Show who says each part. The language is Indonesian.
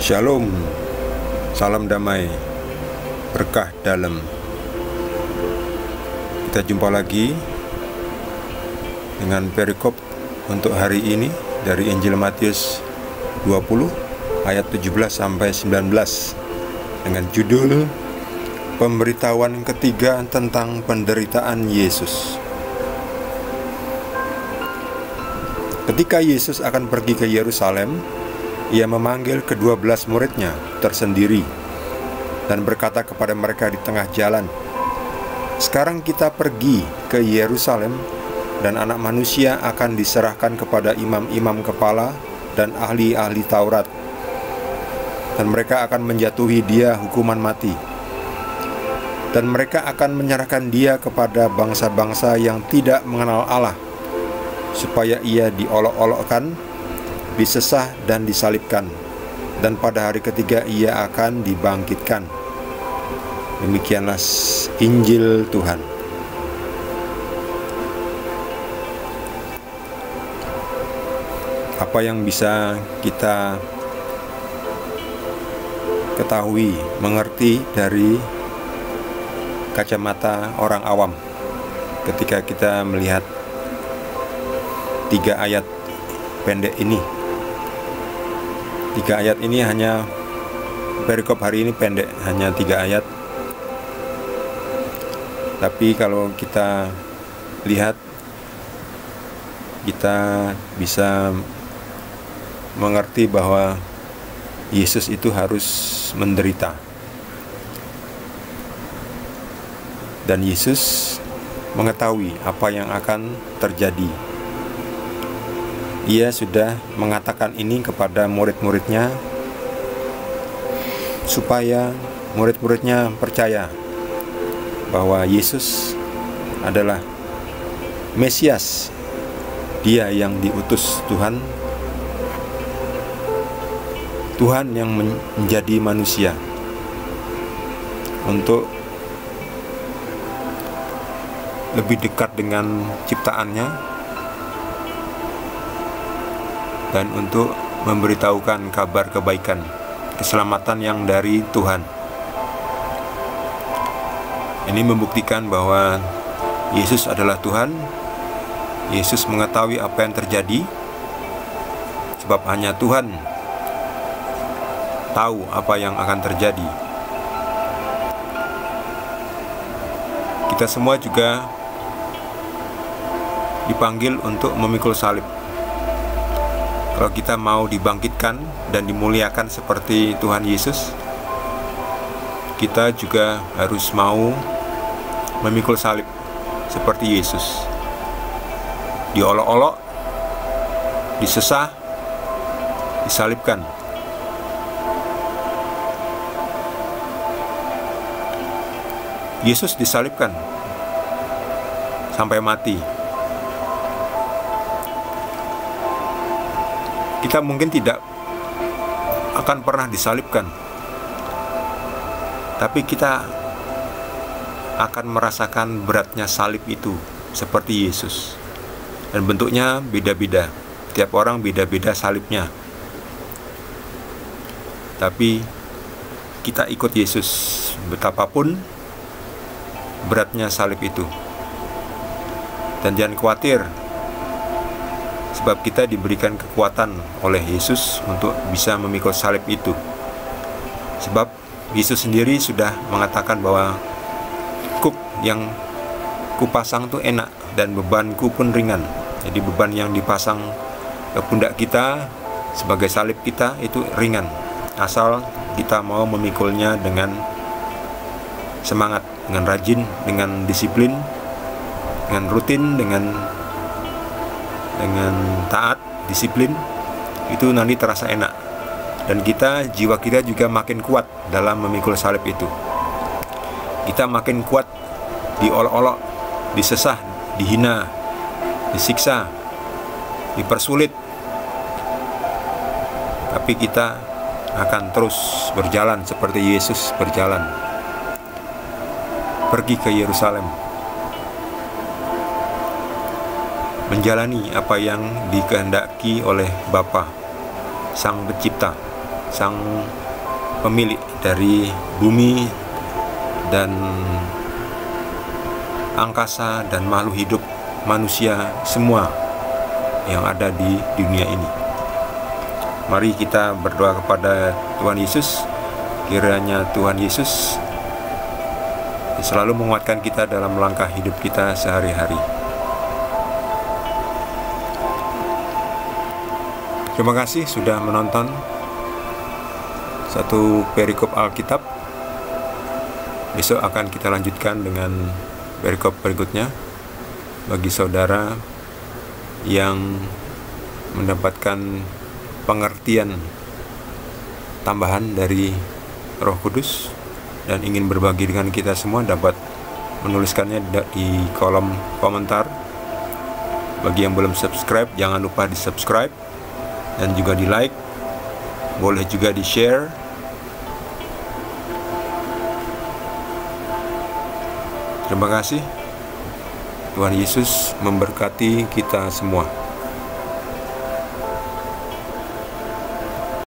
Speaker 1: Shalom, salam damai, berkah dalam. Kita jumpa lagi dengan perikop untuk hari ini dari Injil Matius 20 ayat 17 sampai 19 dengan judul Pemberitahuan ketiga tentang penderitaan Yesus. Ketika Yesus akan pergi ke Yerusalem, Ia memanggil ke-12 muridnya tersendiri dan berkata kepada mereka di tengah jalan, "Sekarang kita pergi ke Yerusalem, dan Anak Manusia akan diserahkan kepada imam-imam kepala dan ahli-ahli Taurat, dan mereka akan menjatuhi Dia hukuman mati. Dan mereka akan menyerahkan Dia kepada bangsa-bangsa yang tidak mengenal Allah, supaya Ia diolok-olokkan, disesah dan disalibkan, dan pada hari ketiga Ia akan dibangkitkan." Demikianlah Injil Tuhan. Apa yang bisa kita ketahui, mengerti dari kacamata orang awam ketika kita melihat 3 ayat pendek ini? 3 ayat ini hanya, perikop hari ini pendek, hanya 3 ayat. Tapi kalau kita lihat, kita bisa mengerti bahwa Yesus itu harus menderita. Dan Yesus mengetahui apa yang akan terjadi. Ia sudah mengatakan ini kepada murid-muridnya supaya murid-muridnya percaya bahwa Yesus adalah Mesias, Dia yang diutus Tuhan, Tuhan yang menjadi manusia untuk lebih dekat dengan ciptaannya dan untuk memberitahukan kabar kebaikan, keselamatan yang dari Tuhan. Ini membuktikan bahwa Yesus adalah Tuhan. Yesus mengetahui apa yang terjadi, sebab hanya Tuhan tahu apa yang akan terjadi. Kita semua juga dipanggil untuk memikul salib. Kalau kita mau dibangkitkan dan dimuliakan seperti Tuhan Yesus, kita juga harus mau memikul salib seperti Yesus. Diolok-olok, disesah, disalibkan. Yesus disalibkan sampai mati. Kita mungkin tidak akan pernah disalibkan, tapi kita akan merasakan beratnya salib itu seperti Yesus. Dan bentuknya beda-beda, tiap orang beda-beda salibnya. Tapi kita ikut Yesus betapapun beratnya salib itu. Dan jangan khawatir, sebab kita diberikan kekuatan oleh Yesus untuk bisa memikul salib itu. Sebab Yesus sendiri sudah mengatakan bahwa kuk yang kupasang itu enak dan bebanku pun ringan. Jadi beban yang dipasang ke pundak kita sebagai salib kita itu ringan, asal kita mau memikulnya dengan semangat, dengan rajin, dengan disiplin, dengan rutin, dengan taat, disiplin. Itu nanti terasa enak, dan jiwa kita juga makin kuat dalam memikul salib itu. Kita makin kuat diolok-olok, disesah, dihina, disiksa, dipersulit, tapi kita akan terus berjalan seperti Yesus berjalan, pergi ke Yerusalem, menjalani apa yang dikehendaki oleh Bapa, Sang Pencipta, Sang pemilik dari bumi dan angkasa dan makhluk hidup, manusia, semua yang ada di dunia ini. Mari kita berdoa kepada Tuhan Yesus. Kiranya Tuhan Yesus selalu menguatkan kita dalam langkah hidup kita sehari-hari. Terima kasih sudah menonton satu perikop Alkitab. Besok akan kita lanjutkan dengan perikop berikutnya. Bagi saudara yang mendapatkan pengertian tambahan dari Roh Kudus dan ingin berbagi dengan kita semua, dapat menuliskannya di kolom komentar. Bagi yang belum subscribe, jangan lupa di subscribe dan juga di like, boleh juga di share. Terima kasih. Tuhan Yesus memberkati kita semua.